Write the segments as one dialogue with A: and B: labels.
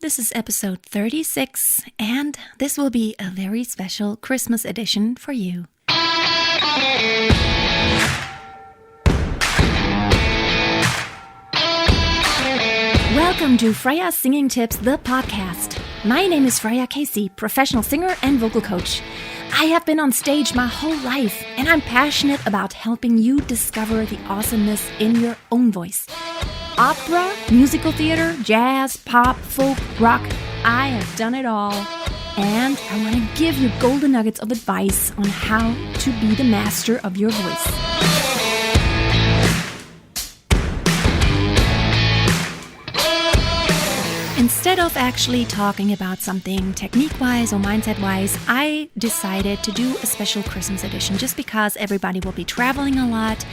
A: This is episode 36, and this will be a very special Christmas edition for you. Welcome to Freya Singing Tips, the podcast. My name is Freya Casey, professional singer and vocal coach. I have been on stage my whole life, and I'm passionate about helping you discover the awesomeness in your own voice. Opera, musical theater, jazz, pop, folk, rock, I have done it all. And I want to give you golden nuggets of advice on how to be the master of your voice. Instead of actually talking about something technique-wise or mindset-wise, I decided to do a special Christmas edition just because everybody will be traveling a lot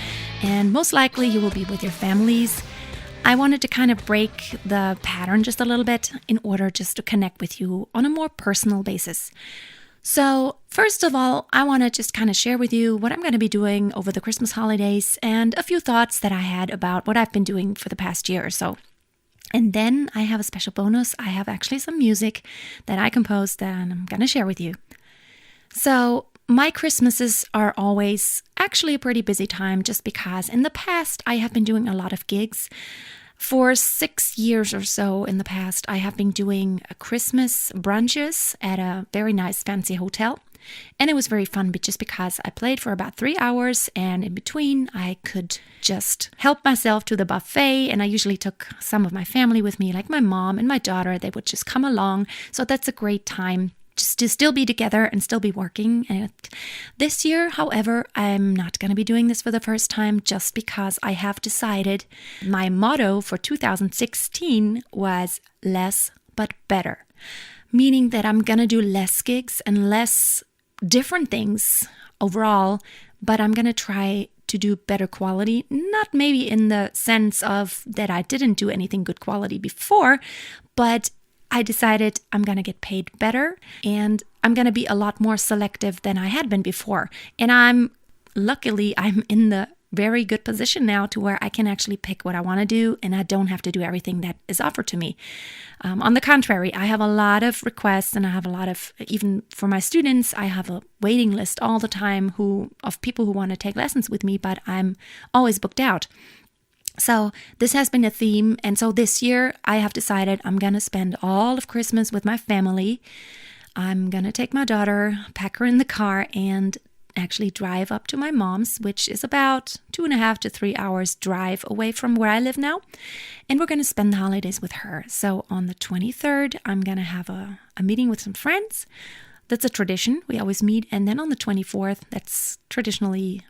A: and most likely you will be with your families. I wanted to kind of break the pattern just a little bit in order just to connect with you on a more personal basis. So first of all, I want to just kind of share with you what I'm going to be doing over the Christmas holidays and a few thoughts that I had about what I've been doing for the past year or so. And then I have a special bonus. I have actually some music that I composed that I'm going to share with you. So my Christmases are always actually a pretty busy time just because in the past I have been doing a lot of gigs. For 6 years or so in the past, I have been doing Christmas brunches at a very nice fancy hotel. And it was very fun just because I played for about 3 hours and in between I could just help myself to the buffet, and I usually took some of my family with me, like my mom and my daughter. They would just come along. So that's a great time just to still be together and still be working. And this year, however, I'm not going to be doing this for the first time just because I have decided my motto for 2016 was less but better. Meaning that I'm going to do less gigs and less different things overall, but I'm going to try to do better quality, not maybe in the sense of that I didn't do anything good quality before, but I decided I'm going to get paid better and I'm going to be a lot more selective than I had been before. And I'm in the very good position now to where I can actually pick what I want to do and I don't have to do everything that is offered to me. On the contrary, I have a lot of requests and I have a lot of, even for my students, I have a waiting list all the time of people who want to take lessons with me, but I'm always booked out. So this has been a theme. And so this year I have decided I'm going to spend all of Christmas with my family. I'm going to take my daughter, pack her in the car and actually drive up to my mom's, which is about 2.5 to 3 hours drive away from where I live now. And we're going to spend the holidays with her. So on the 23rd, I'm going to have a meeting with some friends. That's a tradition. We always meet. And then on the 24th, that's traditionally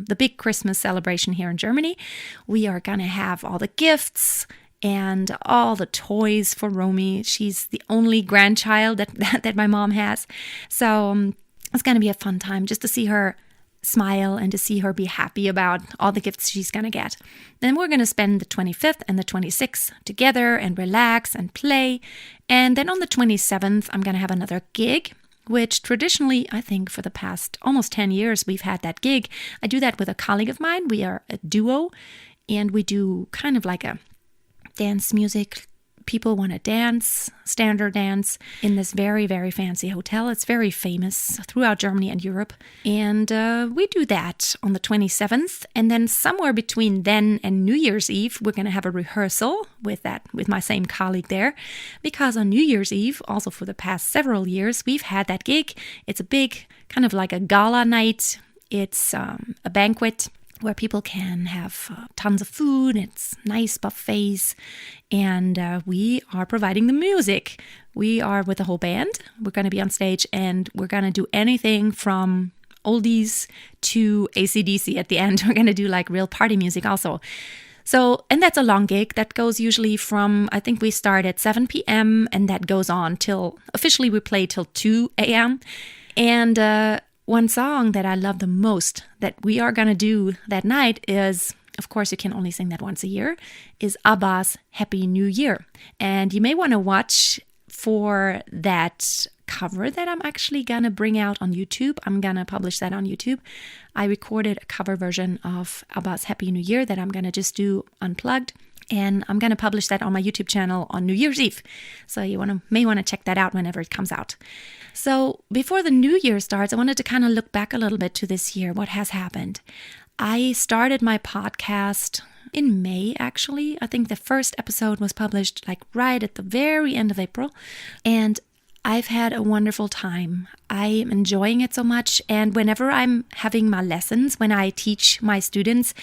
A: the big Christmas celebration here in Germany. We are going to have all the gifts and all the toys for Romy. She's the only grandchild that my mom has. So it's going to be a fun time just to see her smile and to see her be happy about all the gifts she's going to get. Then we're going to spend the 25th and the 26th together and relax and play. And then on the 27th, I'm going to have another gig, which traditionally, I think for the past almost 10 years, we've had that gig. I do that with a colleague of mine. We are a duo and we do kind of like a dance music. People want to dance, standard dance, in this very, very fancy hotel. It's very famous throughout Germany and Europe. And we do that on the 27th. And then somewhere between then and New Year's Eve, we're going to have a rehearsal with my same colleague there. Because on New Year's Eve, also for the past several years, we've had that gig. It's a big, kind of like a gala night. It's a banquet where people can have tons of food. It's nice buffets. And we are providing the music. We are with the whole band. We're going to be on stage and we're going to do anything from oldies to AC/DC at the end. We're going to do like real party music also. So, and that's a long gig. That goes usually from, I think we start at 7 p.m. and that goes on till, officially we play till 2 a.m. And one song that I love the most that we are going to do that night is, of course, you can only sing that once a year, is ABBA's Happy New Year. And you may want to watch for that cover that I'm actually going to bring out on YouTube. I'm going to publish that on YouTube. I recorded a cover version of ABBA's Happy New Year that I'm going to just do unplugged. And I'm going to publish that on my YouTube channel on New Year's Eve. So you may want to check that out whenever it comes out. So before the new year starts, I wanted to kind of look back a little bit to this year, what has happened. I started my podcast in May, actually. I think the first episode was published like right at the very end of April. And I've had a wonderful time. I am enjoying it so much. And whenever I'm having my lessons, when I teach my students,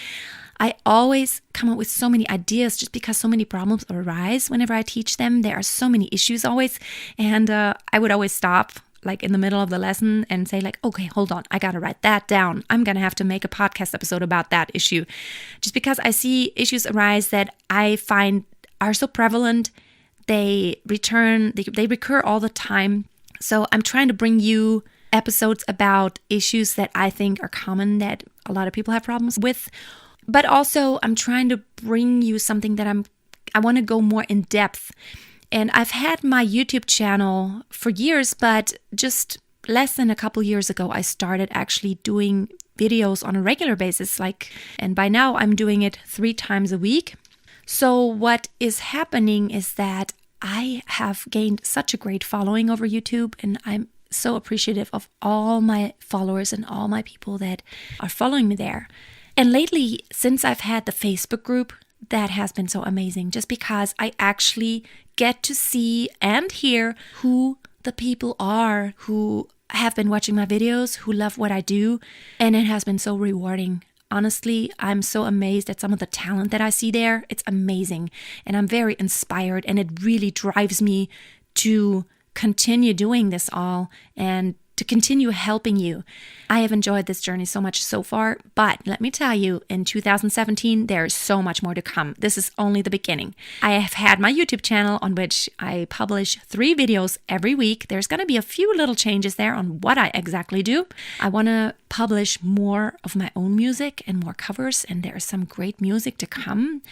A: I always come up with so many ideas just because so many problems arise whenever I teach them. There are so many issues always. And I would always stop like in the middle of the lesson and say like, okay, hold on, I got to write that down. I'm going to have to make a podcast episode about that issue. Just because I see issues arise that I find are so prevalent. They recur all the time. So I'm trying to bring you episodes about issues that I think are common that a lot of people have problems with. But also I'm trying to bring you something that I want to go more in depth. And I've had my YouTube channel for years, but just less than a couple years ago, I started actually doing videos on a regular basis. And by now I'm doing it 3 times a week. So what is happening is that I have gained such a great following over YouTube, and I'm so appreciative of all my followers and all my people that are following me there. And lately, since I've had the Facebook group, that has been so amazing just because I actually get to see and hear who the people are who have been watching my videos, who love what I do. And it has been so rewarding. Honestly, I'm so amazed at some of the talent that I see there. It's amazing. And I'm very inspired, and it really drives me to continue doing this all and to continue helping you. I have enjoyed this journey so much so far, but let me tell you, in 2017, there is so much more to come. This is only the beginning. I have had my YouTube channel on which I publish 3 videos every week. There's going to be a few little changes there on what I exactly do. I want to publish more of my own music and more covers, and there is some great music to come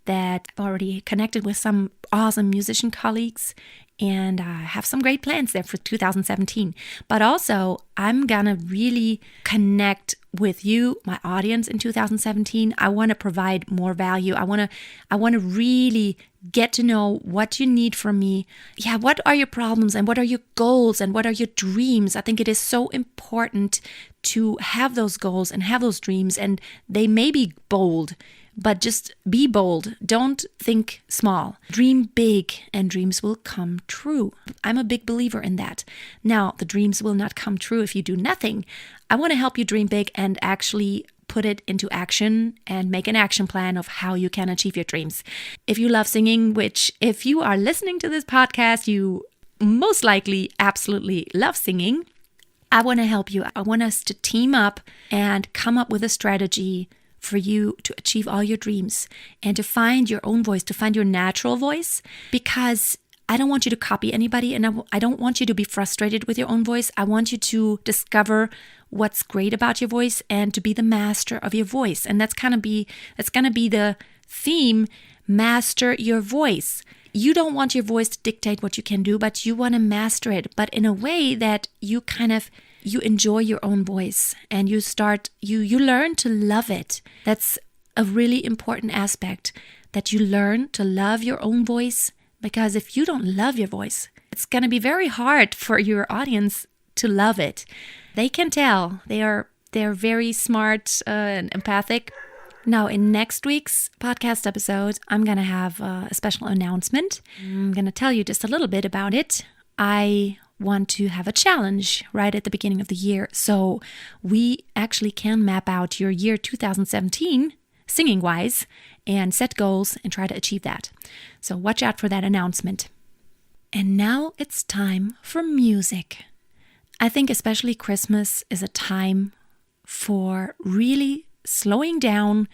A: that I've already connected with some awesome musician colleagues. And I have some great plans there for 2017. But also, I'm going to really connect with you, my audience, in 2017. I want to provide more value. I want to really get to know what you need from me. Yeah, what are your problems and what are your goals and what are your dreams? I think it is so important to have those goals and have those dreams, and they may be bold. But just be bold. Don't think small. Dream big and dreams will come true. I'm a big believer in that. Now, the dreams will not come true if you do nothing. I want to help you dream big and actually put it into action and make an action plan of how you can achieve your dreams. If you love singing, which if you are listening to this podcast, you most likely absolutely love singing, I want to help you. I want us to team up and come up with a strategy for you to achieve all your dreams and to find your own voice, to find your natural voice, because I don't want you to copy anybody, and I don't want you to be frustrated with your own voice. I want you to discover what's great about your voice and to be the master of your voice. And that's going to be the theme, master your voice. You don't want your voice to dictate what you can do, but you want to master it, but in a way that you enjoy your own voice and you learn to love it. That's a really important aspect, that you learn to love your own voice, because if you don't love your voice, it's going to be very hard for your audience to love it. They can tell. They're very smart and empathic. Now, in next week's podcast episode, I'm going to have a special announcement. I'm going to tell you just a little bit about it. I want to have a challenge right at the beginning of the year, so we actually can map out your year 2017 singing wise and set goals and try to achieve that. So watch out for that announcement. And now it's time for music. I think especially Christmas is a time for really slowing down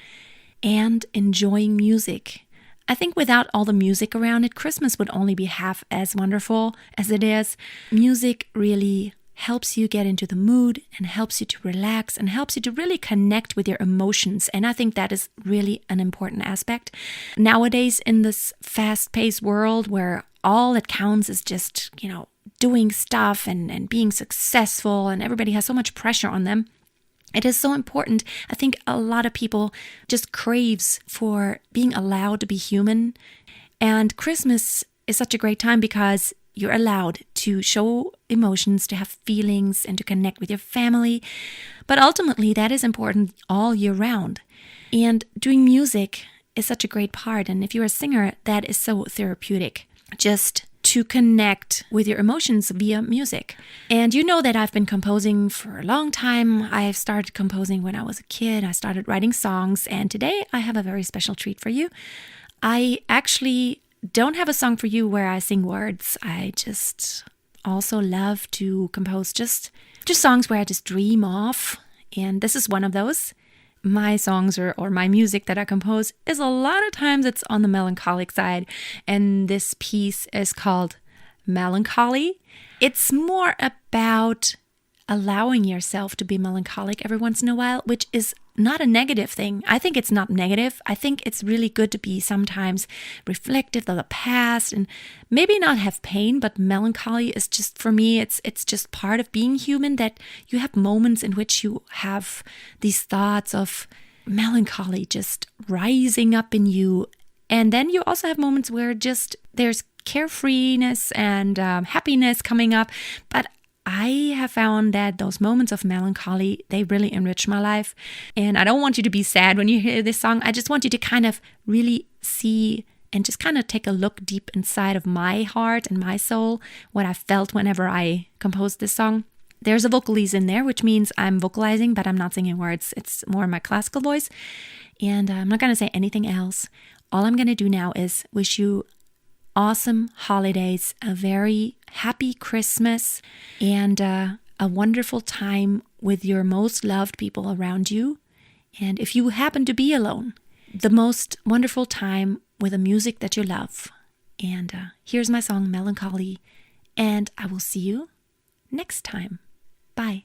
A: and enjoying music. I think without all the music around it, Christmas would only be half as wonderful as it is. Music really helps you get into the mood and helps you to relax and helps you to really connect with your emotions. And I think that is really an important aspect. Nowadays, in this fast-paced world where all that counts is just, doing stuff and being successful, and everybody has so much pressure on them, It is so important. I think a lot of people just craves for being allowed to be human. And Christmas is such a great time because you're allowed to show emotions, to have feelings, and to connect with your family. But ultimately, that is important all year round. And doing music is such a great part. And if you're a singer, that is so therapeutic. Just to connect with your emotions via music. And you know that I've been composing for a long time. I've started composing when I was a kid. I started writing songs, and today I have a very special treat for you. I actually don't have a song for you where I sing words. I just also love to compose just songs where I just dream of, and this is one of those. My songs or my music that I compose is a lot of times it's on the melancholic side, and this piece is called Melancholy. It's more about allowing yourself to be melancholic every once in a while, which is not a negative thing. I think it's not negative. I think it's really good to be sometimes reflective of the past and maybe not have pain, but melancholy is just, for me, it's just part of being human, that you have moments in which you have these thoughts of melancholy just rising up in you. And then you also have moments where just there's carefreeness and happiness coming up. But I have found that those moments of melancholy, they really enrich my life. And I don't want you to be sad when you hear this song. I just want you to kind of really see and just kind of take a look deep inside of my heart and my soul, what I felt whenever I composed this song. There's a vocalese in there, which means I'm vocalizing, but I'm not singing words. It's more my classical voice. And I'm not going to say anything else. All I'm going to do now is wish you awesome holidays, a very happy Christmas, and a wonderful time with your most loved people around you. And if you happen to be alone, the most wonderful time with the music that you love. And here's my song, Melancholy, and I will see you next time. Bye.